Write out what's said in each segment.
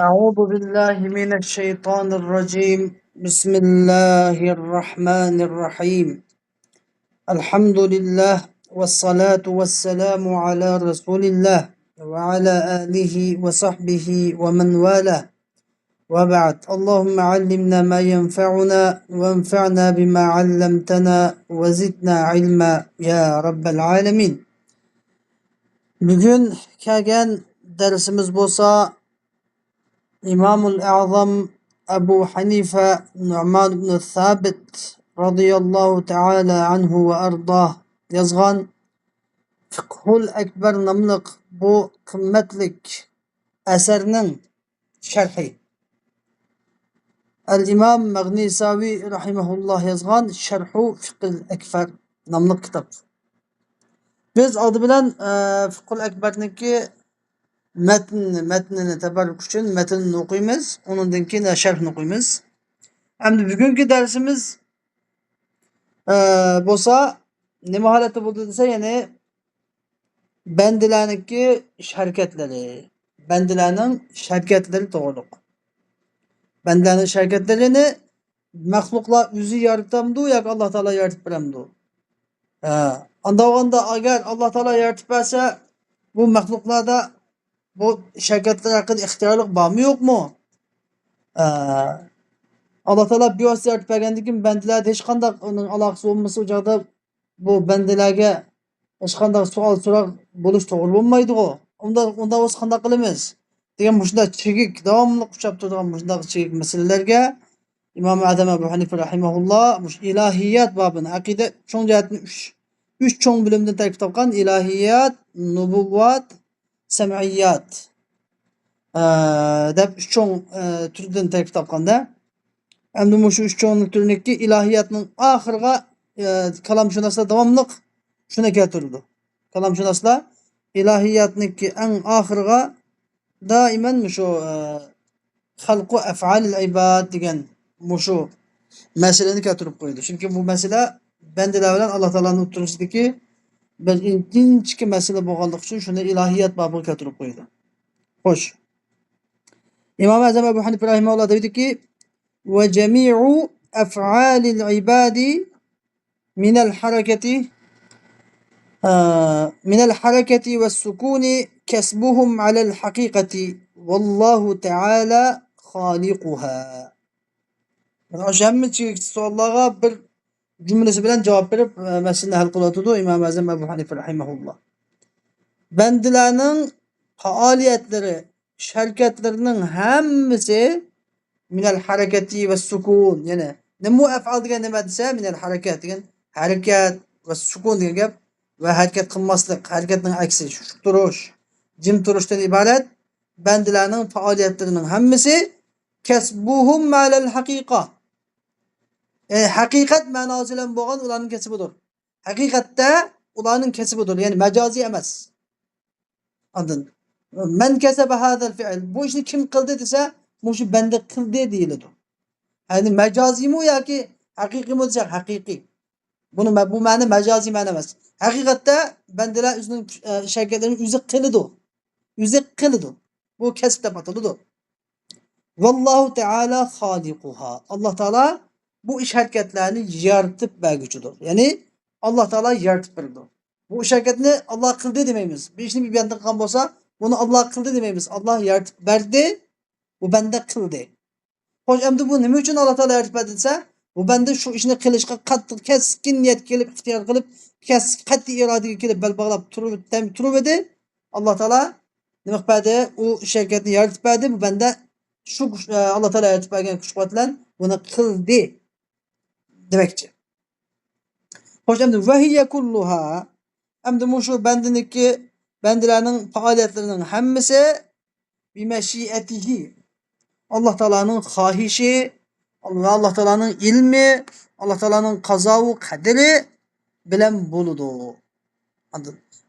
أعوذ بالله من الشيطان الرجيم. بسم الله الرحمن الرحيم. الحمد لله والصلاة والسلام على رسول الله وعلى آله وصحبه ومن والاه، وبعد. اللهم علمنا ما ينفعنا وانفعنا بما علمتنا وزدنا علما يا رب العالمين. Bugün kelgan dersimiz bo'lsa İmamul Azam Ebu Hanife Nu'man ibn Thabit radıyallahu teala anhu ve ardah yazgan Fikhul Ekber namlık bu kımmetlik eserinin şerhi. El-İmam Magnisavi rahimahullah yazgan Şerhu Fikhul Ekber namlık kitap. Biz adı bilen Fikhul Ekber'deki metnini tebarruk için metnini okuyumuz. Onundan keyin şerhini okuyumuz. Endi bugungi dersimiz bo'lsa nima holatda bo'ldi desa, ya'ni bandalarniki harakatlari, bandalarning harakatlari to'g'riliq. Bandalarning harakatlarini maxluqlar o'zi yaratamdi yoki Alloh taolo yaratib beramdi? Onda agar Alloh taolo yaratib bersa, bu maxluqlarda bu harakatlar haqida ixtiyorlik bormi yo'qmi? Allah Teala bir vasıta yaratib bergandan keyin bandalarda hech qanday uning aloqasi bo'lmasa, u joqda bu bandalarga hech qanday savol so'roq bo'lish to'g'ri bo'lmaydi-ku. Unda o'z qanday qilamiz degan shunday chekik davomli uchrab turadigan shunday chekik masalalarga Imom Azam Abu Hanifa rahimahulloh ilohiyat babini, aqida cho'ng jihatni 3 cho'ng bo'limdan tarkib topgan: ilohiyat, nubuvvat, sam'iyat deb 3 cho'ng turdan tarkib topganda, endi shu 3 cho'nglik turiniki ilohiyatning oxiriga kalamshunoslar davomliq shuni keltirdi. Kalamshunoslar ilohiyatniki eng oxiriga doiman shu xalqu af'alil ibad degan shu masalani keltirib qo'ydi. Chunki bu masala bandalar bilan Alloh taolaning o'tirisidagi bir inchki masala bo'lganligi uchun shuni ilohiyat bobiga keltirib qo'ydi. Xo'sh. İmam Azam Ebu Hanife rahimahulloh dediki: "Ve cemi'u ef'alil ibadi minel hareketi ve sukuni kesbuhum alel hakikati vallahu teala halikuha." Yani aşamı sorulara bir cümlesi bilen cevap verip meselini hal kılatıdı İmam Azam Ebu Hanife rahimahullah. Bendilerinin faaliyetleri, şirketlerinin hemmisi minel hareketi ve sukun, yani ne mu ef'al degan nima desa, minel hareket degan harakat ve sukun degan gap ve hareket kılmaslık, hareketinin aksi şu duruş, jim turishdan ibaret. Bendilerinin faaliyetlerinin hemmisi kesbuhum ma'lal haqiqa, yani hakikat manasıyla bo'lgan ularning kesibidir. Hakikatte ularning kesibidir, yani mecazi emas. Anladın? Men kesebe hadal fi'l, bu işni kim qildi desa, şu bende qildi deyiladi. Yani mecazi mi yoki haqiqiy mi desa, haqiqiy. Bu ma'no mecazi ma'no emas. Haqiqatda bandalar o'zining harakatlarini o'zi qiladi. O'zi qiladi. Bu kasb deb ataladi. Vallahu Teala halikuha. Allah Teala bu iş hareketlerini yaratib berguchidir. Yani Allah Teala yaratib berdi. Bu iş hareketini Allah kıldı demeyimiz. Bir işini bir bende qilgan bo'lsa, bunu Allah kıldı demeyimiz. Allah yaratib berdi, bu bende kıldı. Hoş, endi bu nima uchun Allah Teala yaratib berdi desa, bu bende şu ishni qilishga qattiq keskin niyat kelib, ixtiyor qilib, qat'iy irodaga kelib bel bog'lab turib edi. Allah Teala nima qildi? U ish harakatni yaratib berdi, bu bende şu Allah Teala yaratib bergan kuch quvvat bilan buni qildi demekçi. Hoş, endi vahiye kulluha, endi şu bendilarning faaliyetlerining hammasi bi meşiyetihi, Allah Teala'nın xahişi, Allah Teala'nın ilmi, Allah Teala'nın kazavu kaderi bilen buludu.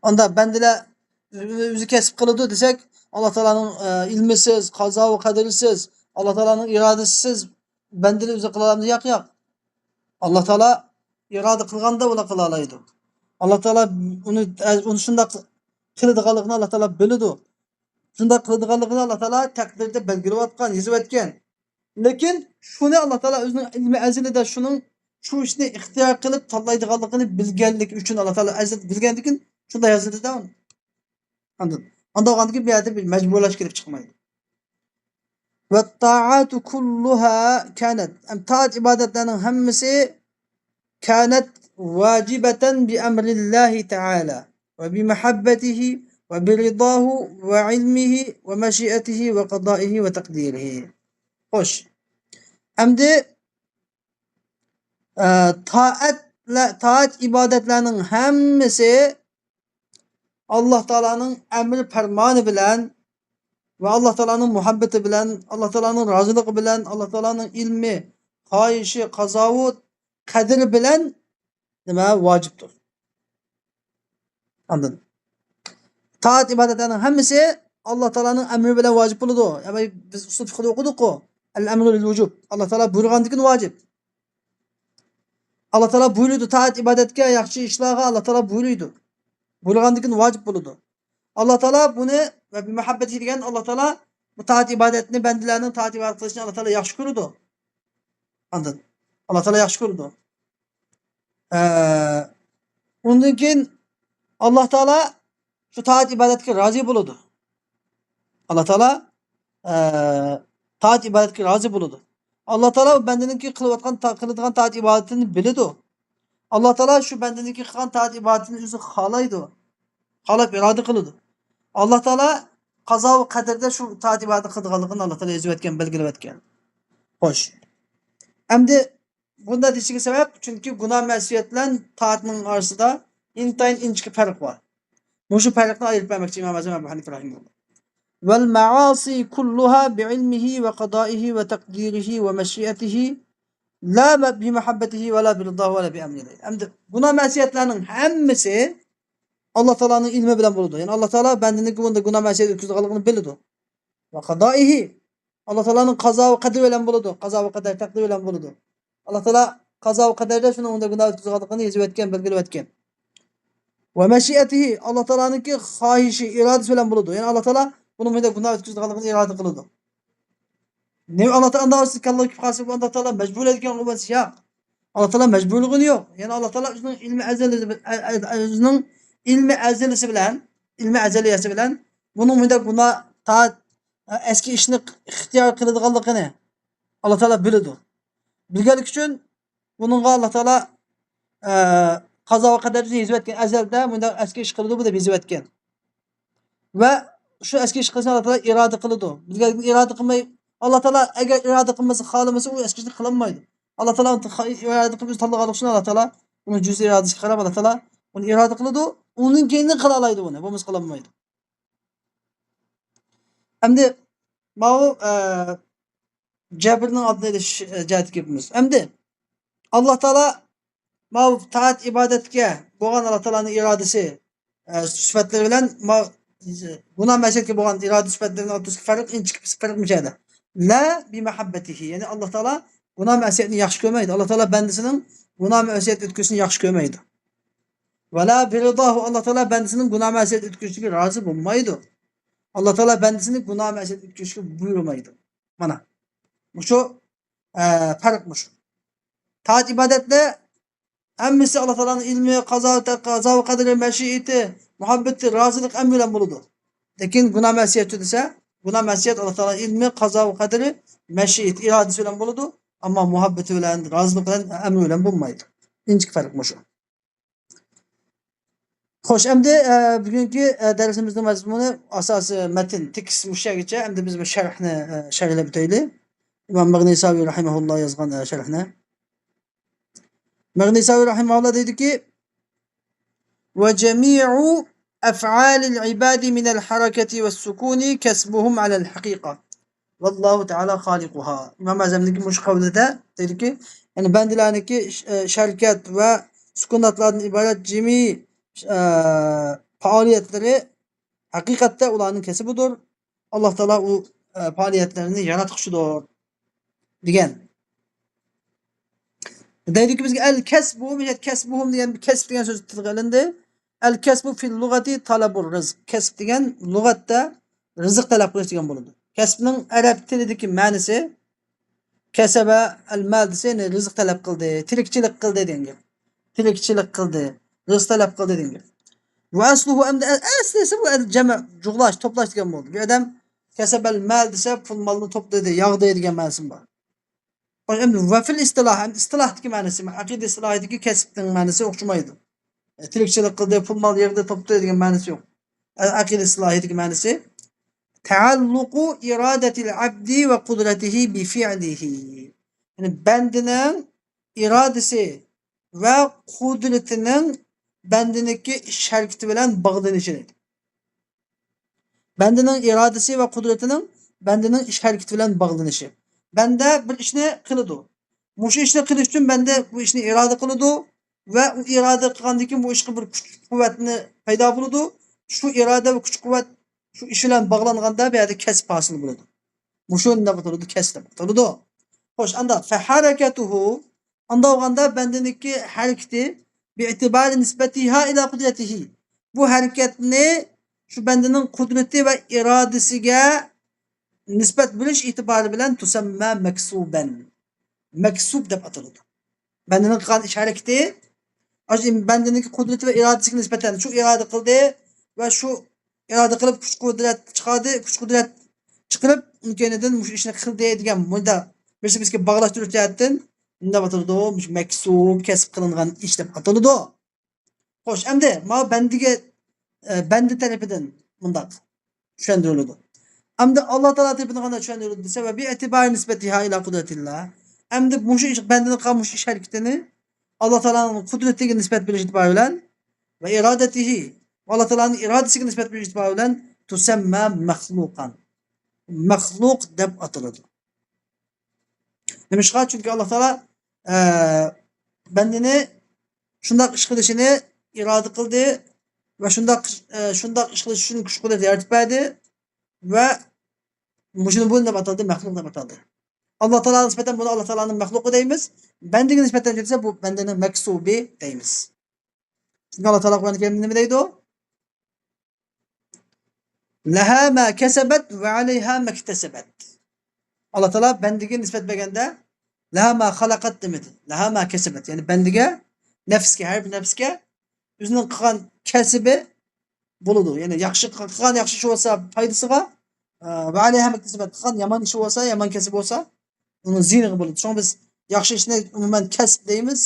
Onda bendiler özü kesip kılıdı desek, Allah Teala'nın ilmisiz, kazavu kaderisiz, Allah Teala'nın iradesiz bendiler özü kılalamdı yak. Allah Teala irade kılganda buna kılalaydı. Allah Teala onu şunda kılıdıqalıqını Allah Teala bölüdü. Shunda qiladiganligini Alloh taolo taqdirda belgilayotgan, yozib o'tgan. Lekin shuni Alloh taolo o'zining ilmi azalida shuning shu ishni ixtiyor qilib tanlaydiganligini bilganlik uchun Alloh taolo azal bilgandan keyin shunday yozildida. Anladın. Anda o andaki bir yerde bir mecburlaş gelip çıkmaydı. Ve ta'atu kulluha kânet. Taat ibadetlerinin hemmisi kânet vacibeten bi emrillahi teâlâ ve bi mehabbetihi ve bi ridahu ve ilmihi ve meşiyetihi ve kadaihi ve takdirihi. Hoş. Hem de taat ibadetlerinin hemmisi Allah Teala'nın emri fermanı bilen ve Allah Teala'nın muhabbeti bilen, Allah Teala'nın razılığı bilen, Allah Teala'nın ilmi, hayişi, kazavu, kaderi bilen nima vaciptir. Anladın? Taat ibadetlerinin hemmisi Allah Teala'nın emri bilen vacip buludu. Yani biz usul fıkhı okuduk o. El-emru lil-vücub. Allah Teala buyurgandikin vacip. Allah Teala buyurdu taat ibadetke, yaxşı işlağa Allah Teala buyurdu. Buyurgandikin vacip buludu. Allah Teala bunu ve bir muhabbeti degan Allah Teala bu taat ibadetini bendilerinin taat ibadet kılışını Allah Teala yaxşı ko'rdi. Anladın? Allah Teala yaxşı ko'rdi. Ondan keyin Allah Teala şu taat ibadetke razı buludu. Allah Teala taat ibadetke razı buludu. Allah Teala bendininki kılıdığan taat ibadetini bilidi. Allah Teala şu bendininki kılgan taat ibadetini özü halaydı. Halap irade kılıdı. Allah Teala kaza ve kaderde şu taat ibadeti kıldıqanlığını Allah Teala yazıp etken, belgilep etken. Hoş. Hem de bunda dişiki sebep çünkü günah mesiyetlen taatının arasında intayin inçki fark var. Muşu farkını ayırıp vermek için İmam Azam Ebu Hanife rahimahullah. Vel maasi kulluha bi'ilmihi ve kadaihi ve takdirihi ve meşiyetihi la bi muhabbetihi ve la bi rıdahu ve la bi emrihi. Hem de günah mesiyetlerinin hemmisi Allah Teala'nın ilmi bilen buludu. Yani Allah Teala bendini bunda günah mesiyet ötküzüqanlığını bilidu. Ve kadaihi Allah Teala'nın kaza ve kader bilen buludu. Kaza ve kader takdir bilen buludu. Allah Teala kaza ve kaderde şunu onda günah ötküzüqanlığını yazıp etken, belgilep etken. Ve meşiyetihi Allah Teala'nınki hahişi, iradesi bilen buludu. Yani Allah Teala bunun bunda günah ötküzüqanlığını irade kılıdı. Ne Allah Teala Allah ki Allah Teala mecbur etken olması ya. Allah Teala mecburluğu yok. Yani Allah Teala özünün ilmi ezelisi bilen bunun bunda buna ta eski işini ihtiyar kılıdığanlığını Allah Teala bilidi. Bilgelik için bununla Allah Teala kaza ve kaderci yazıp etken ezelde bunda eski iş kılıdı bu da yazıp etken. Ve şu eski iş kılısını Allah Teala irade kılıdı. Bilgelik irade kılmayı Allah Teala eğer irade kılması halıması o eski işini kılamaydı. Allah Teala irade kılması tanıdıqanlığı için Allah Teala bunun cüz iradesi kılab Allah Teala onu irade kılıdı. Onun kendini kılalaydı bunu. Bunumuz kılamaydı. Hem de bu Cabir'in adını cəhət gibimiz. Hem de Allah Teala bu taat ibadetke boğan Allah Teala'nın iradesi sıfatları bilen buna mesele ki boğan irade sıfatlarının ortası fark inçik fark mücadele. La bi muhabbetihi. Yani Allah Teala buna meselini yaxşı görmeydi. Allah Teala bendisinin buna meseliyet etkisini yaxşı görmeydi. Ve la bi ridahu. Allah Teala bendisinin günah meseliyet etkisini razı bulmaydı. Allah Teala bendisinin günah meseliyet etkisini buyurmaydı. Bana. Bu şu farkmış. Taat ibadetle hemmisi Allah Teala'nın ilmi, kaza ve kaderi, meşiyeti, muhabbeti, razılık emriyle buludu. Lakin günah mesiyeti ise günah mesiyet Allah Teala'nın ilmi, kaza ve kaderi, meşiyet, iradesiyle buludu. Ama muhabbeti ile, razılık ile, emriyle bulmaydı. İncik farkmış o. Hoş, hem de bugünkü dersimizin mazmunu asası metin tekst müşerrice hem de biz bu şerhle biteyli. İmam Mağnisavi rahimahullah yazgan şerhine. Mağnisavi rahimahullah dedi ki ve cemi'u ef'alil ibadi minel hareketi ve sukuni kesbuhum alel hakika. Vallahu Teala halikuha. İmam Azam'daki muş kavlede dedi ki yani bendilerindeki şerket ve sükunatlardan ibaret cemi faaliyetleri hakikatte olanın kesibudur. Allah Teala o faaliyetlerini yaratıkçıdır. Diyen. Dedi ki bizge el kesbuhum diyen bir kesb diyen söz tilgalinde el kesbu fil lugati talabur rızk. Kesb diyen lugatta rizq talab qilish degan bo'ladi. Kasbning arab tilidagi ma'nosi kasaba al-mal desa, ya'ni rizq talab qildi, tirikchilik qildi degan gap. Tirikchilik qildi, rizq talab qildi degan gap. Va asluhu amda asli esa bu jama' jug'lash, to'plash degan bo'ldi. Bir odam kasaba al-mal desa, pul molni to'playdi, yog'di degan ma'nosi bor. Endi va fil istiloh, istilohdagi ma'nosi, aqida istilohidagi kasbning ma'nosi o'xshamaydi. Tirikchilik qildi, pul mol yig'di, to'playdi degan ma'nosi yo'q. Aqida istilohidagi ma'nosi taalluqu iradatil abdi ve kudretihi bi fi'lihi. Yani bendining irodasi ve kudretinin bendiniki ish harakati bilan bog'lanishi. Bendining irodasi ve kudretinin bendining ish harakati bilan bog'lanishi. Benda bir ishni qiladi. Mushu ishni qilish uchun benda bu ishni iroda qiladi ve u iroda qilgandan keyin bu ishga bir kuch quvvatni paydo bo'ladi. Shu iroda ve kuch quvvat shu ish bilan bog'langanda bu yerda kasb hosil bo'ladi. Mushunda bo'ladi kasb bo'ladi. Xo'sh, anda fa harakatuhu anda olganda bendeniki harakati bi itibari nisbatiha ila qudratihi. Bu harakatni shu bendening qudrati ve irodasiga nisbat bilish itibari bilan tusamma maksuban. Maksub deb ataladi. Bendening qilgan ish harakati bendeniki qudrati ve irodasiga nisbatan shu iroda qildi ve şu iroda qilib kuch qudrat chiqadi, kuch qudrat chiqarib imkonidan shu ishni qildi degan bunda bizga bog'lashtirish jihatdan unda ataladi, maksub kasb qilingan ish deb ataladi. Xo'sh, endi ma bandiga bandi tarafidan bundaq tushuntiriladi. Endi Alloh taolo tarafidan qanday tushuntiriladi desa, va bi itibari nisbatiha ila qudratillah. Endi mushu ish bandining qilmuş ish harakatini Alloh taoloning qudratiga nisbat berish itibari bilan va irodatihi Alloh taoloning irodasiga nisbat berish itibari bilan tusamma mahluqan. Mahluq deb ataladi. Nimishqa? Chunki Alloh taolo bandini shunday ish qilishini iroda qildi va shunday ish qilish uchun kuch qudrat yaratib berdi va mushuni bu deb ataldi, mahluq deb ataldi. Alloh taologa nisbatan buni Alloh taoloning mahluqi deymiz. Bandiga nisbatan esa bu bandining maksubi deymiz. Chunki Alloh taolo Qur'oni Karimda nima deydi? Laha ma kasabat ve aleyha maktasabat. Allah Teala bendige nispet bergende laha ma halakat demedi. Laha ma kasabat. Yani bendige nefske, her bir nefske özünün qilgan kasibi buludu. Yani yaxshi qilgan yaxshi ish bo'lsa foydasiga va aleyha maktasabat qilgan yomon ish bo'lsa, yomon kasb bo'lsa uni ziyniga bo'ladi. So'ng biz yaxshi ishni umuman kasb deymiz,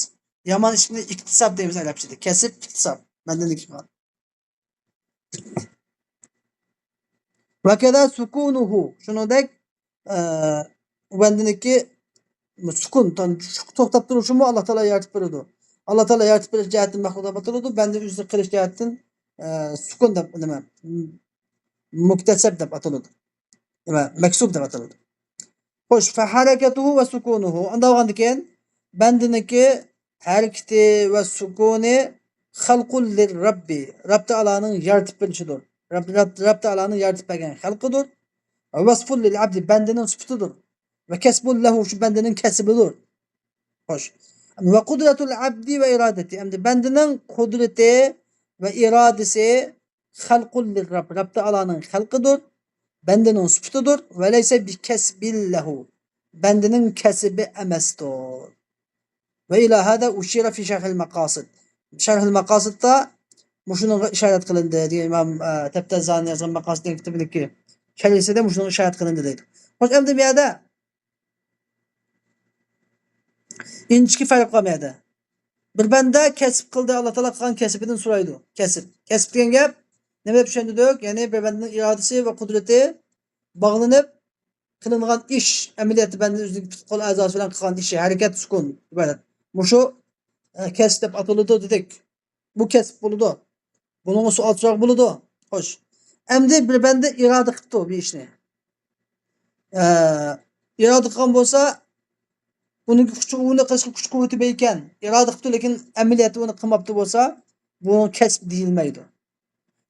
yomon ishni iktisob deymiz arabchada. Kasb, iktisob. Bandilik qilgan. Ve keda sukunuhu. Shuningdek bandiniki sukun, to'xtab turishi mu Alloh taolo yaratib beradi. Alloh taolo yaratib berish jihatdan mahluq deb ataladi. Banda o'zini qilish jihatdan sukun deb nima? Muktasab deb ataladi. Nima? Maksub deb ataladi. Xo'sh, fa harakatuhu va sukunuhu. Unda olgandan keyin bandiniki harakati va sukuni xalqul lirrabbi. Rabb taoloning yaratib berishidir. Rabb taoloning yaratib bergan xalqidir. Vasful lil abdi bendenin sıfatıdır. Ve kesbul lehu şu bendenin kesibidir. Hoş. Ve kudretul abdi ve iradeti. Hem de bendenin kudreti ve iradesi halkul lil Rab. Rab Teala'nın halkıdır. Bendenin sıfatıdır. Ve leyse bi kesbil lehu. Bendenin kesibi emestir. Ve ila hada uşira fi şerhil makasid. Şerhil makasidda muşunun işaret kılındı diye İmam Tebtezani yazan makasidin kitabındaki kendisi de muşunun işaret kılındı dedi. Hoş emdi bir yerde inçki fark var bir yerde. Bir bende kesip kıldı Allah Teala kılan kesibinin suraydı. Kesip. Kesip diyen gap ne bilip düşündük? Yani bir bendenin iradesi ve kudreti bağlanıp kılınan iş emniyeti benden üzerindeki kol azası falan kılan işi hareket sukun ibadet. Muşu kesip atılıdı dedik. Bu kesip buludu. Bunun su alçak buludu. Hoş. Emdi bir bende irade kıptı bir işini. İrade kılan bolsa bunun kuch kuvveti beyken irade kıptı lekin ameliyatı onu kılmaptı bolsa bunun kesb deyilmeydi.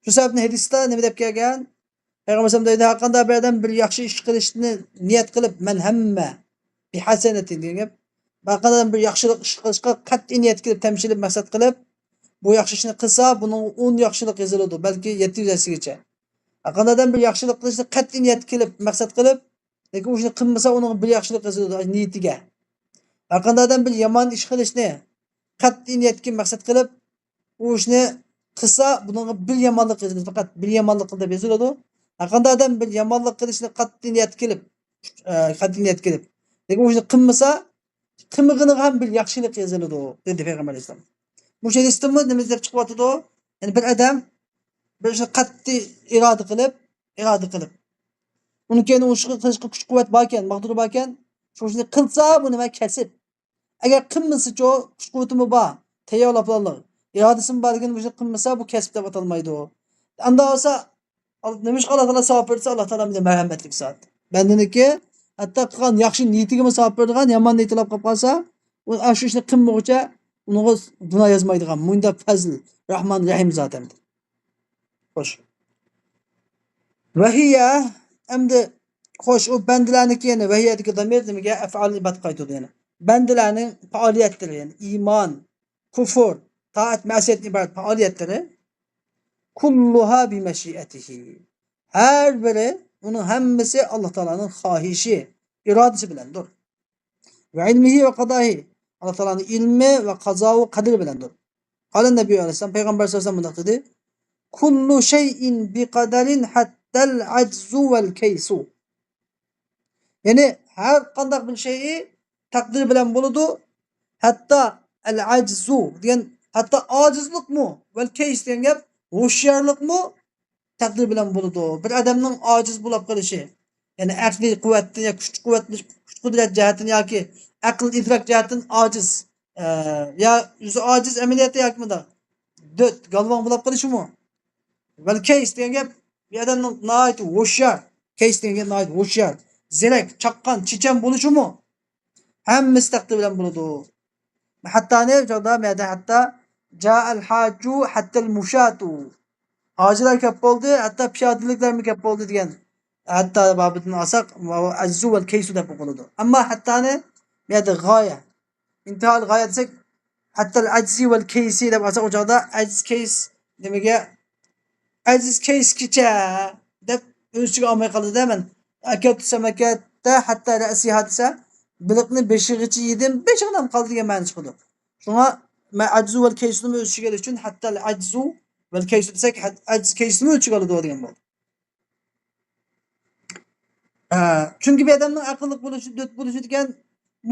Şu sebepten hadiste ne dep kelgan? Peygamber deydi hakkında birden bir yaxshi ish qilishni niyat qilib men hamma bi hasanetin degan. Baqadan bir yaxshilik ish qilishga qat'iy niyat qilib tamshilib maqsad qilib bu yaxshi ishni qilsa bunun 10 yaxshilik yoziladi, balki 700 asigacha. Qandadan bir yaxshilik qilishni qat'iy niyat qilib, maqsad qilib, lekin o'shni qilmasa uni bir yaxshilik qiladi niyatiga. Qandadan bir yomon ish qilishni qat'iy niyatga maqsad qilib, u ishni qilsa, bunga bir yomonlik qiladi, faqat bir yomonlik qildi deb yoziladi. Qandadan bir yomonlik qilishni qat'iy niyat qilib, lekin o'shni qilmasa, qilmag'ini ham bir yaxshilik yoziladi, dedi Payg'ambar alayhisalom. Bu şey istimni nima deb chiqyapti? Yani bir adam bir ishni qat'iy iroda qilib, uni keyin u ishni qilishga kuch-quvvat bor ekan, maqduri bor ekan, shu ishni qilsa, bu nima kasb. Agar qilmasa-chi, kuch-quvvatimi bor, tayyorlab oladi. Irodasi borligini bu ishni qilmasa, bu kasb deb atalmaydi. Anda olsa, nima ish Alloh taolo savob bersa, Alloh taolo menga marhamatlik zot. Bandaniki hatto qilgan yaxshi niyatiga savob beradigan, yomon niyatlab qolib qolsa, u shu ishni qilmoqcha unga gunoh yozmaydigan. Munda fazl, Rahman, Rahim zot endi. Xo'sh. Vahiya endi xo'sh, u bandalarniki yana vahiyadagi damir nimaga af'al ibad qaytadi yana. Bandalarning faoliyatlari yani iymon, kufr, taat, ma'siyat iborat faoliyatlari kulluha bi mashiatihi. Her biri bunun hammasi Alloh taolaning xohishi, irodasi bilandir. Ve ilmihi ve qadahi. Alloh taolaning ilmi ve qazo ve qadri bilandir. Qala Nabiy alayhisalom Payg'ambar sollallohu alayhi vasallam bunday dedi: "Kullu şeyin bi qadarin hattal ajzu vel kaysu." Yani her qanday bir şeyi takdir bilan bo'ladi. Hatta el ajzu degan, hatta ojizlik mu vel kays degan gap ho'sharlik mu takdir bilan bo'ladi. Bir odamning ojiz bo'lib qolishi, ya'ni aqliy quvvatdan yoki kuch-qudrat jihatdan yoki aql idrok jihatdan ojiz, ya o'zi ojiz amaliyoti yoki bunda dot galvon bo'lib qolishi mu? Vel kays degan gap bir odamning nihoyat ho'shar, kays degan gap nihoyat ho'shar, zerek, chaqqon, chechan bo'lishi mu? Hammasi takdir bilan bo'ladi. Hatta ne joda meda hatta ja'al haju hatta al mushatu. Hacılar kep oldu, hatta piyodaliklar mı kep oldu degan. Hatta babını alsak azzu vel kaysu deb o'qiladi. Ammo hatta ne? Bu yerda g'oya. İntihal g'oya desek, hatta al ajzi vel kaysi deb olsak, o joqda ajiz kays nimaga ajiz kays kicha deb o'z ichiga olmay qoldi da men. Aka tusamakatda hatta ra'si hadisa biliqni beshig'icha yedim, beshig'im qoldi degan ma'no chiqadi. Shunga ajzu vel kaysuni o'z ichiga olish uchun hatta al ajzu vel kaysu desek ajiz kaysini o'lchiga oladi degan bo'ldi. Chunki bir odamning aqlli bo'lishi, dot bo'lishi degan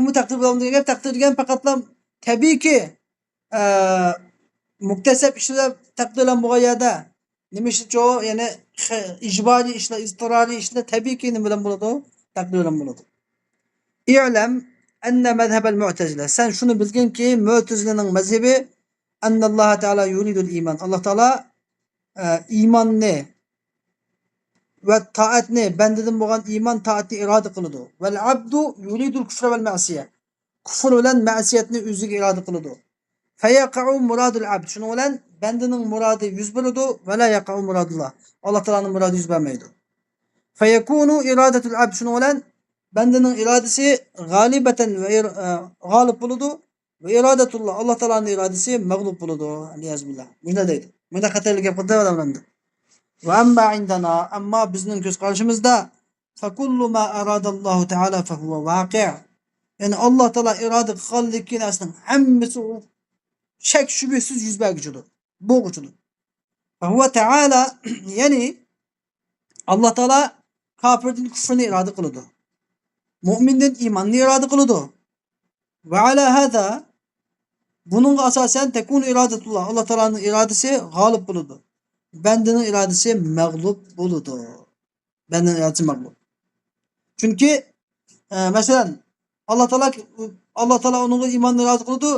bu taqdir bilan degan taqdir degan faqatla tabiiyki muktasab ishlar taqdir bilan bo'lgan yerda nima ishchi, ya'ni ijboriy ishlar, iztiroriy ishlar tabiiyki nima bilan bo'ladi? Taqdir bilan bo'ladi. İ'lem enne mezhebel mu'tezile. Sen şunu bilgin ki Mu'tezile'nin mezhebi Allah Teala yuridul iman. Allah Teala imanni ve taatni, bendedim bo'lgan iman taatni iroda qiladi. Vel abdu yuridul kufra vel ma'siya. Kufr bilan ma'siyatni o'ziga iroda qiladi. Fayaqa'u muradul abd. Shuning bilan bendening murodi yuz beradi va la yaqa'u muradullah. Alloh taolaning murodi yuz bermaydi. Fayakunu iradatul abd. Shuning bilan bendening irodasi g'alibatan va g'olib bo'ladi va iradatulloh, Alloh taolaning irodasi mag'lub bo'ladi. Aliyazbillah. Bunda deydi. Bunda xatolik gap qildi odamlar. Ve amma indana, amma bizning ko'z qarashimizda fakullu ma aradallohu taala fahuva vaqi'. Yani Alloh taolo iroda qilganlikning aslida hammasi shak shubhasiz yuz berguchidir. Bo'lguchidir. Fahuva taala ya'ni Alloh taolo kofirning kufrini iroda qiladi. Mu'minning iymonini iroda qiladi. Va ala hada bununga asosan takun iradatulloh. Alloh taolaning irodasi g'olib bo'ladi. Bendening irodasi mag'lub bo'ladi. Bendening irodasi mag'lub. Chunki masalan Alloh taolo uning iymonini iroda qiladi,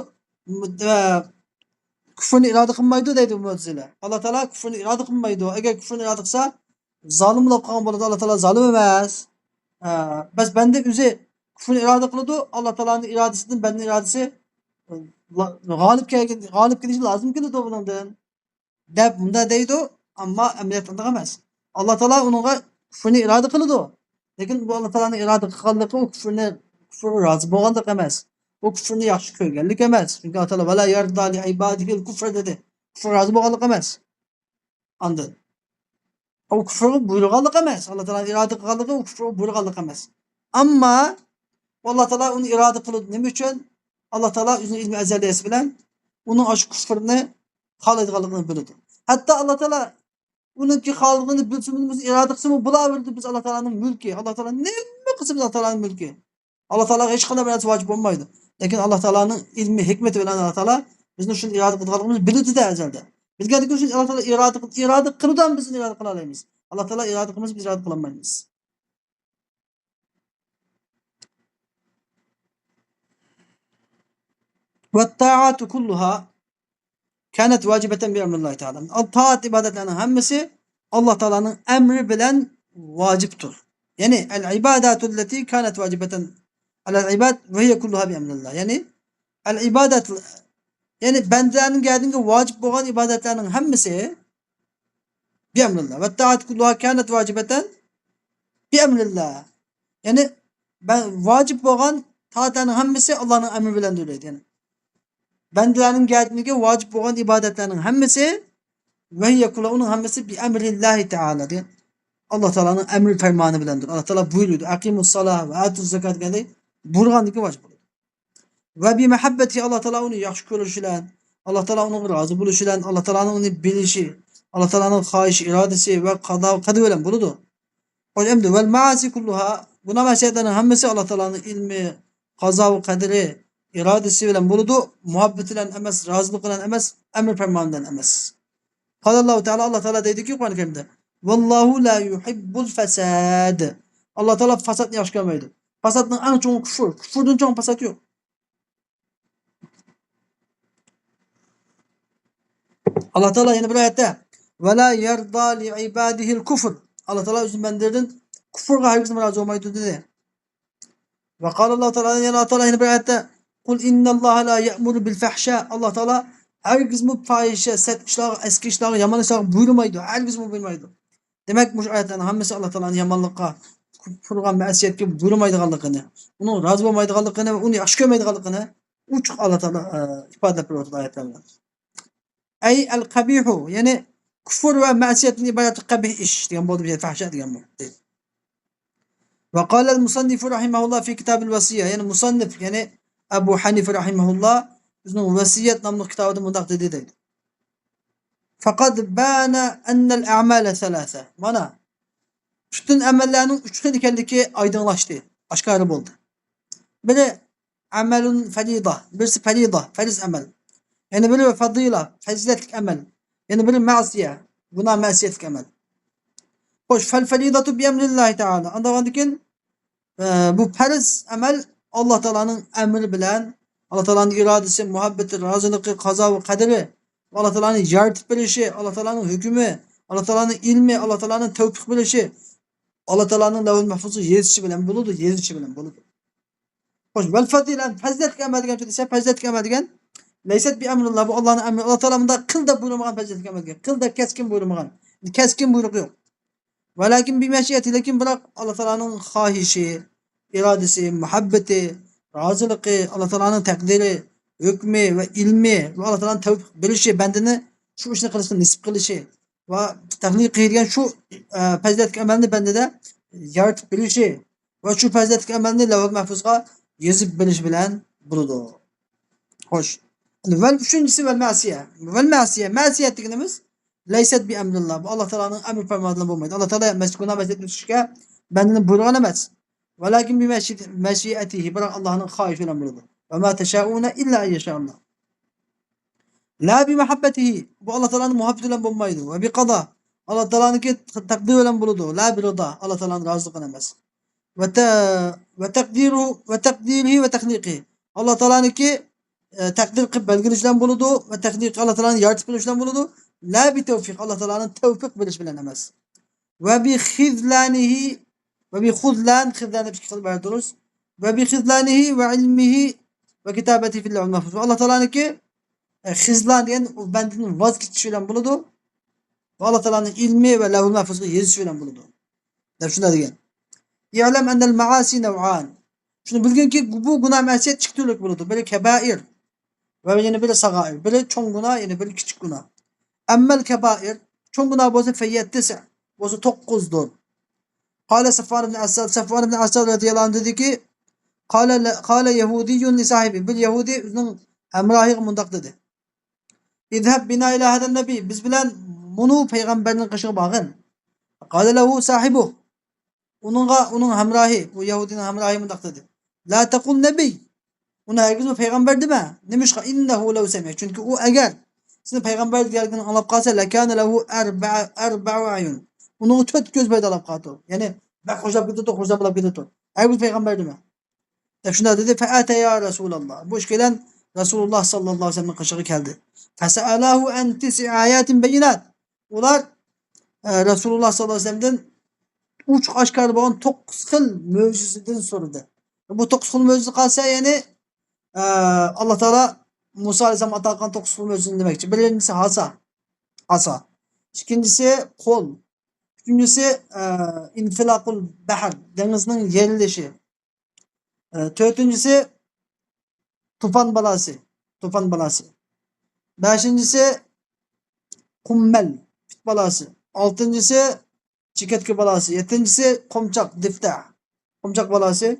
kufrni iroda qilmaydi deydi mu'tazila. Alloh taolo kufrni iroda qilmaydi. Agar kufrni iroda qilsa, zolim bo'lib qolgan bo'ladi. Alloh taolo zolim emas. Bas banda o'zi kufrni iroda qiladi, Alloh taolaning irodasidan bandaning irodasi g'olib kelishi lozim keladi bundan. Deb bunda deydi, ammo amaliyotda unday emas. Alloh taolo unga kufrni iroda qiladi. Lekin bu Alloh taolaning iroda qilganligi u kufrni rozi bo'lganlik emas. U kufrni yaxshi ko'rganlik emas. Chunki Alloh taolo vala yarda li ibadihi al-kufr dedi. Kufr rozi bo'lganlik emas. Andan. O kufru buyurganlık emas. Allah Teala irade kılganlığı o kufru buyurganlık emas. Amma Allah Teala onu irade kılıdı. Nima üçün? Allah Teala özünün ilmi ezeliyesi bilen onun aşk kufrunu halaydiganlığını bildi. Hatta Allah Teala ununki halıgını bilsin, biz irade kısmı bulaverdi biz Allah Teala'nın mülki. Allah Teala ne kısmı Allah Teala'nın mülki. Allah Teala hiç kadar bir vacip olmaydı. Lakin Allah Teala'nın ilmi, hikmeti bilen Allah Teala bizim şunu irade kılganlığımızı bildi de ezelde. Bilgedik üçün Allah Teala irade kılıdan bizim irade kılalayımız. Allah Teala irade kılmaz biz irade kılamayız. Ve ta'atu kulluha kânet vacibeten bi emrillahi Teala. Taat ibadetlerinin hemmesi Allah Teala'nın emri bilen vaciptir. Yani el ibadatu leti kânet vacibeten alel ibad ve hiye kulluha bi emrillah. Yani el ibadet yani benderinin geldiğinde vacip olan ibadetlerinin hemmesi bi emrillah. Ve taat kulluha kânet vacibeten bi emrillah. Yani ben vacip olan taatların hemmesi Allah'ın emri bilendir. Yani benderinin geldiğinde vacip olan ibadetlerinin hemmesi ve hiye kulluha onun hemmesi bi emrillahi Teala diye. Allah Teala'nın emri fermanı bilendir. Allah Teala buyuruyordu. Akimus salah ve atuz zekat geldi. Burgandaki vacip olur. Ve bi mehabbeti Allah Teala onu yaxşı görüşülen, Allah Teala onu razı buluşulan, Allah Teala'nın onu bilişi, Allah Teala'nın hayiş iradesi ve kadı bilen buludu. O emdi vel maasi kulluha buna meselelerin hemmesi Allah Teala'nın ilmi, kaza ve kaderi, iradesi bilen buludu. Muhabbetilen emes, razılık bilen emes, emir fermanından emes. Allah Teala Allah Teala dedi ki Kur'an-ı Kerim'de vallahu la yuhibbul fesad. Allah Teala fasat yaş görmeydi. Fasatın en çoğu küfür. Küfürün çoğu fasat yok. Allah Teala yine bir ayette ve la yerda li ibadihil kufr. Allah Teala özün bendirdin. Küfür herkesin razı olmaydı dedi. Ve kâle Allah Teala yine bir ayette kul innallaha la ye'muru bil fahşa. Allah Teala herkes bu fahişe, set işler, eski işler, yaman işler buyurmaydı. Herkes bu buyurmaydı. Demek bu ayetlerin hemmesi Allah Teala'nın yamanlıkka, kufurga, mesiyetke buyurmaydıganlığını, onu razı olmaydıganlığını ve onu yaxşı görmeydiganlığını uçuk Allah Teala ifade ediyor ayetlerinde. Ey el kabihu yani kufur ve masiyetin ibadet kabih iş diyen bu bir fahşa diyen bu. Ve kâlel musannifu rahimahullah fi kitabil vasiye yani musannif yani Ebu Hanife rahimahullah onun vasiyet namlı kitabında mundak dedi. Fakat bana ennel a'male selâse. Mana bütün emellerinin üç xil ikendiki aydınlaştı. Aşkarı oldu. Biri amelun felida. Birisi felida. Feriz amel. Yani biri fadila. Faziletlik amel. Yani biri masiye. Günah masiyetlik amel. Hoş. Fel felidatu bi emrillahi teala. Andavandikin bu feriz amel Allah Teala'nın emri bilen Allah Teala'nın iradesi, muhabbeti, razılığı, kaza ve kaderi Allah Teala'nın yaratip bilişi, Allah Teala'nın hükmü, Allah Teala'nın ilmi, Allah Teala'nın tevfik bilişi, Allah Teala'nın levh-ül mahfuzu yezişi bilen buludu, yezişi bilen buludu. Hoş. Vel fadilen faziletlik amel diyen ise faziletlik amel diyen leyset bi emrillah bu Allah'ın emri. Allah Teala'nın da kıl da buyurmagan faziletlik amel diyen. Kıl da keskin buyurmagan. Keskin buyruk yok. Velakin bir meşiyeti lekin bırak Allah Teala'nın hahişi, iradesi, muhabbeti, razılığı, Allah Teala'nın takdiri, hükmü ve ilmi ve Allah Teala'nın tevfik bilişi, bendini şu işini kılışını nisip kılışı ve tahlik edilen şu faziletlik amelini bende de yaratıp bilişi ve şu faziletlik amelini levh-ül mahfuzga yazıp biliş bilen buludu. Hoş. Vel üçüncüsü vel masiye. Vel masiye. Masiye ettiğimiz leyset bi emrillah. Bu Allah Teala'nın emir fermanına bulmaydı. Allah Teala meskuna mesletmişke bendinin buyruğuna emez. Velakin bi meşiyetihi. Bırak Allah'ın haiş olan buyruğu. Ve ma teşâûne illa yeşâallah. La bi muhabbetihi. Bu Allah Teala'nın muhabbetiyle bulmaydı. Ve bi kada. Allah Teala'nın ki takdir olan buludu. La bi rıda. Allah Teala'nın razılığına emez. Ve takdiruhu ve takdirihi ve tehlikihi. Allah Teala'nın ki takdir kılıp belgelişten buludu ve teknik Allah Teala'nın yaratıp bilişten buludu. La bi tevfik Allah Teala'nın tevfik biliş bilenemez. Ve bi khizlanihi ve bi khuzlan khizlanı bir şekilde belirtiyoruz. Ve bi khizlanihi ve ilmihi ve kitabeti fil levh-ül mahfuz. Allah Teala'nın ki khizlan diyen bendinin vazgeçişiyle buludu. Ve Allah Teala'nın ilmi ve levh-ül mahfuzda yazışıyla buludu. Şuna diyen. İ'lem enel maasi nev'an. Şunu bilgin ki bu günah mesiyet çıktırılık buludu. Böyle kebair. Ve yine böyle sagair. Böyle çoğun günah, yine böyle küçük günah. Emmel kebair. Çoğun günah bozsa feyyettese. Bolsa 9'dur. Kale Safvan ibn Asad radıyallahu anh dedi ki Kale Yahudiyyun li sahibi. Bir Yahudi üzünün hemrahi mundak dedi. İzheb bina ila haden nebi. Biz bilen bunu peygamberin kışığı bağın. Kale lehu sahibu. Onun hemrahi, bu Yahudinin hemrahi mundak dedi. La tekul nebi. Ona herkes o peygamber deme. Nemiş ka innehu lehu semih. Çünkü o eğer sizin peygamber geldiğini anlap kalsa lekâne lehu erba'u ayun. Onun 4 göz peyda alap kaldı. Yani bak hocam gidiyor, hocam alap gidiyor. Herkes peygamber deme. Şunda dedi fe'ate ya Resulallah. Bu iş gelen Resulullah sallallahu aleyhi ve sellem'in kışığı geldi. Fese'alahu en tis'i ayatin beyinat. Ular Resulullah sallallahu aleyhi ve sellem'den uç aşkar boğan 9 xil möcüzeden sorudu. Bu 9 xil möcüzü kalsa yani Allah Teala Musa aleyhisselam atakan 9 xil möcüzün demekçi. Birincisi asa. İkincisi kol. Üçüncüsü infilakul bahar. Denizin yerilişi. Dördüncüsü tufan balası. Beşincisi kummel balası. Altıncısı çiketki balası. Yedincisi komçak balası.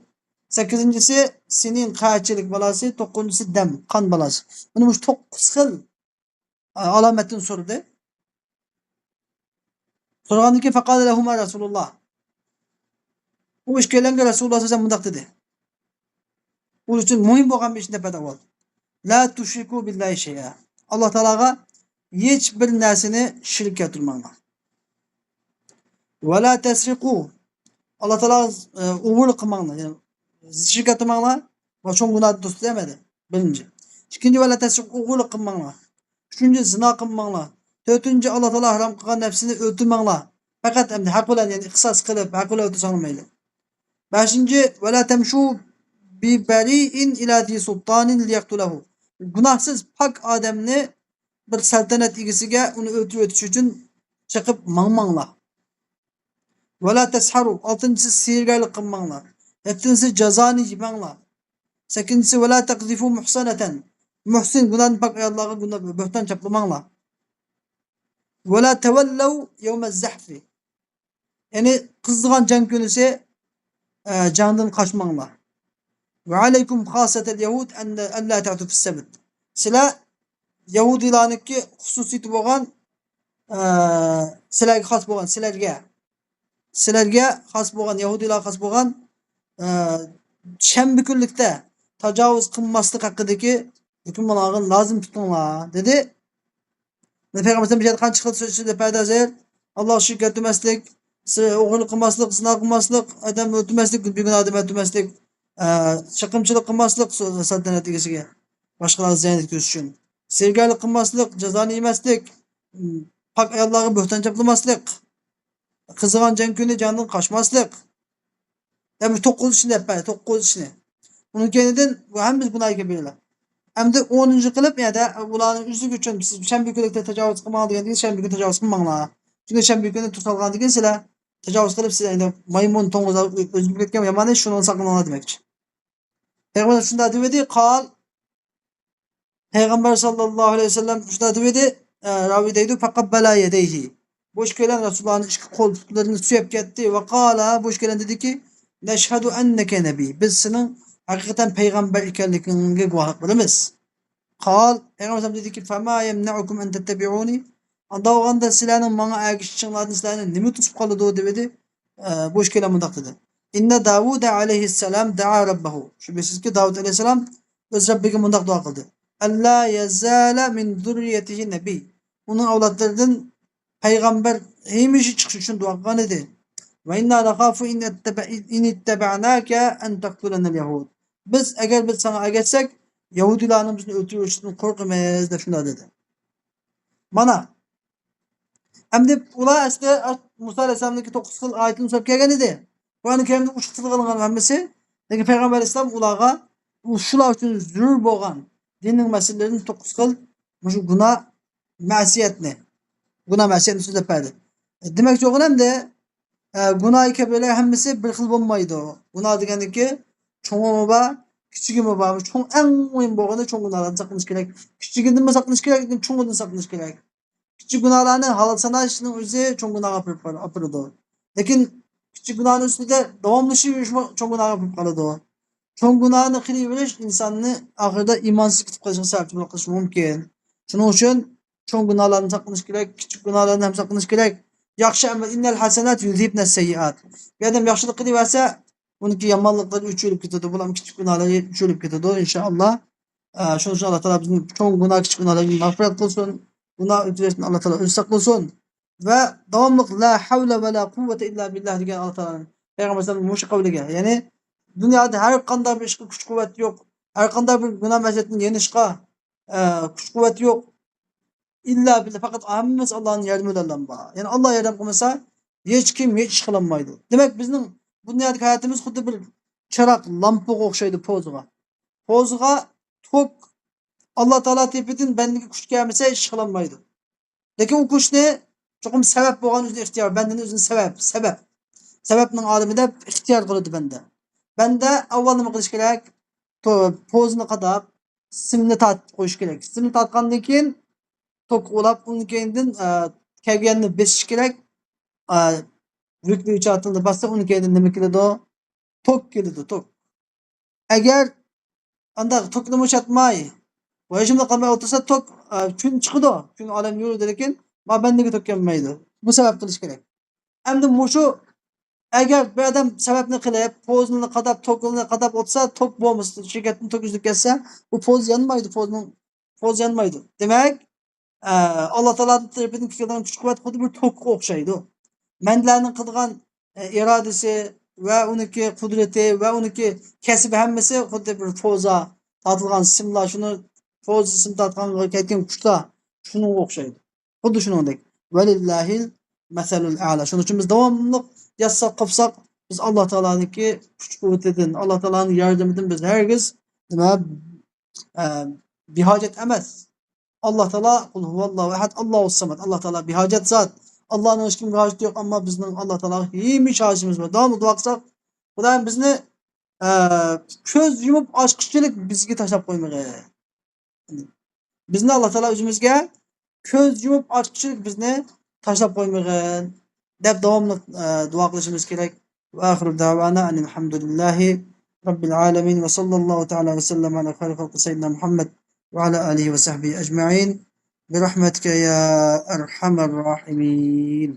Sekizincisi sinin kaççılık balası. Dokuzuncusu kan balası. Bunu çok kısa alametin sorudu. Sorgandı ki fekale lehuma Resulullah. Bu iş gelenge Resulullah sallallahu aleyhi ve sellem dedi. Bu için mühim olan bir işinde pedagog. La tuşriku billahi şey'a. Allah Teala'ga hiçbir nersini şirk getirmanglar. Ve la tesriku. Allah Teala uğurlu kılmanglar. Yani şirk getirmanglar. Ve çok günah dostu demedi. Birinci. İkinci ve la tesriku uğurlu kılmanglar. Üçüncü zina kılmanglar. Dördüncü Allah Teala haram kılgan nefsini öldürmanglar. Fakat emdi hak olan yani kısas kılıp hak olan öldürsanmayla. Beşinci ve la temşu bi beri'in ila zi sultanin liyaktulahu. Günahsız pak ademni bir saltanat igisiga uni o'tirish uchun chiqib mangmanglar. Ve la tesharu. Altıncısı sihirgarlik qilmanglar. Yettincisi cezani yemanglar. Sekincisi ve la taqzifu muhsanatan. Muhsin günahni pak ayollarga günah bo'hton chaplamanglar. Ve la tevallav yevmez zahfi. Yani kızdıgan can günüse candan kaçmanglar. Ve aleykum hasetel yahud en la ta'tu fis sebt. Sila Yahudilarniki xususiyeti bo'lgan sizlarga xos bo'lgan sizlarga xos bo'lgan Yahudilarga xos bo'lgan shanba kunlikda tajovuz qilmaslik haqidagi hukmlarni lozim tutinglar dedi. Payg'ambarimiz bir yerda qancha xil so'zlar paydazer Alloh shirk etmaslik, o'g'irlik qilmaslik, zina qilmaslik, odam o'ldirmaslik, bugun odam o'ldirmaslik, chiqimchilik qilmaslik saltanat egasiga boshqalarga ziyon yetkazish uchun. Sevgarlik qilmaslik, jazoni yemaslik, pak ayollarga bo'hton chaplamaslik, qizigan jan kuni jondan qochmaslik. Yani 9 ishni yapadi, 9 ishni. Bunun keyinidan hammamiz buni aytib beradilar. Hamda 10-chi qilib, yana ularning uzlugi uchun siz shanba kunlikda tajovuz qilmang degan, shanba kuni tajovuz qilmanglar. Çünkü shanba kuni tutalgan degan sizlar tajovuz qilib siz endi maymun to'ng'iz o'zib ketgan yomon ish shuni saqlanglar demoqchi. Payg'ambar shunday dedi, qol Peygamber sallallahu aleyhi ve sellem şurada dedi, ravi deydi, fakabbala yedeyhi. Boş gelen Resulullah'ın iki koltuklarını süyep gitti ve kala boş gelen dedi ki, neşhedü enneke nebi. Biz senin hakikaten peygamber ikenlikini guvahlık biliriz. Kal, Peygamber dedi ki, fema yemne'ukum en tettebi'uni. Anda o anda silahının bana erkişçinlerden silahının nimi tutup kalıdı o dedi. Boş gelen mıdak dedi. İnne Davud aleyhisselam da'a rabbahu. Şüphesiz ki Davud aleyhisselam öz Rabbine mındak dua kıldı. Allah yazala min zurriyetihi nebi. Onun avlatlarından peygamber heymişi çıkış için dua kılan idi. Ve inna lakafu in ittebe'nâke en taktulenel yahud. Biz eğer biz sana agetsek Yahudilerin bizni öldürüyor için korkamayız da şuna dedi. Mana. Hem de ula işte Musa Aleyhisselam'daki 9 xil ayetini söyleyip gelgen idi. Kur'an-ı Kerim'de 3 xil kılıngan hemmesi. Peki Peygamber Aleyhisselam ulağa şular için zür boğan dinin meselelerini 9 xil şu günah masiyetini söylep berdi. Demek çoğun hem de günah ki böyle hemmesi bir xil olmaydı o. Günah degendeki çoğu var, küçüğü mü var? Çoğun en mühim boğanı çoğun günahlardan saklanış gerek. Küçüğünden mi saklanış gerek, çoğundan saklanış gerek. Küçük günahlarni halol sanashning o'zi cho'ng gunohga olib boradi. Lekin kichik gunohning ustida davomlashib yurish cho'ng gunohga olib qoladi. Cho'ng gunohni qilaverish insonni oxirida iymonsiz ketib qolishiga sababchilik qilishi mumkin. Shuning uchun cho'ng gunohlardan saqlanish kerak, kichik gunohlardan ham saqlanish kerak. Yaxshi amal innal hasanat yuzhibna sayyiat. Bir odam yaxshilik qilaversa, uniki yomonliklari o'chirib ketadi. Bular kichik gunohlari o'chirib ketadi inshaalloh. Shuning uchun Alloh taolo bizni cho'ng gunoh, kichik gunohlardan mag'firat qilsin. Gunoh o'tkazishdan Alloh taolo o'zi saqlasin va davomli la havla va la quvvata illa billah degan Alloh taolaning payg'ambar sallallohu alayhi qavliga, ya'ni dunyoda har qanday bir ishga kuch quvvat yo'q, har qanday bir gunoh masiyatni yenishga kuch quvvat yo'q. İlla billah faqat hammasi Allohning yordami bilan bor. Ya'ni Alloh yordam qilmasa hech kim hech ish qilolmaydi. Demak bizning dunyodagi hayotimiz xuddi bir chiroq, lampaga o'xshaydi po'ziga. Po'ziga tok Alloh taolo tepidan bandaga kuch kelmasa ish qilolmaydi. Lekin u kuchni cho'qim sabab bo'lgan o'zini ixtiyor, bandaning o'zini sabab. Sababning oldida ixtiyor qiladi banda. Banda avval nima qilish kerak? Po'zni qadab, simni tortib qo'yish kerak. Simni tortgandan keyin tok ulab, undan keyindan kelganni besish kerak. Yukli uchoqni bassa, undan keyin nima keladi? Tok keladi, tok. Agar anda tokni bo'shatmay, vajimni qilmay o'tirsa tok kun chiqadi. Kun olam yuradi, lekin bandaga tok kelmaydi. Bu sabab qilish kerak. Endi mushu agar bir odam sababni qilib, po'zni qadab, tokni qadab o'tsa, tok bo'lmasa, shirkatni tok uzib ketsa, u po'z yanmaydi, po'z yanmaydi. Demak, Alloh taoloning tarafidan kelgan kuch-quvvat xuddi bir tokqa o'xshaydi. Mandalarning qilgan irodasi va uniki qudrati va uniki kasbi hammasi xuddi bir po'za tortilgan simlar, shuni po'z sim tortganga ketgan kuchlar shunga o'xshaydi. Xuddi shuningdek. Valillahil masalul a'la. Shuning uchun biz davomli yassoq qilsak, biz Alloh taolaniki kuch-quvvatidan, Alloh taolaning yordamidan biz hargiz nima behojat emas. Alloh taolo qul huvallohu ahad, Allohus samad. Alloh taolo behojat zot. Allohning hech kimga hojati yo'q, ammo bizning Alloh taologa hech hojatimiz bor. Davomli duo qilsak, Xudoyim bizni ko'z yumib ochqichchilik bizga tashlab qo'ymagay. Bizni Alloh taolo o'zimizga ko'z yumib ochqichchilik bizni tashlab qo'ymagin deb davomli duo qilishimiz kerak. Va oxiru davana alhamdulillahi robbil alamin va sallallohu ta'ala va sallam ala xayri xalqi sayyidina Muhammad va ala alihi va sahbihi ajma'in bi rahmatika ya arhamar rahimin.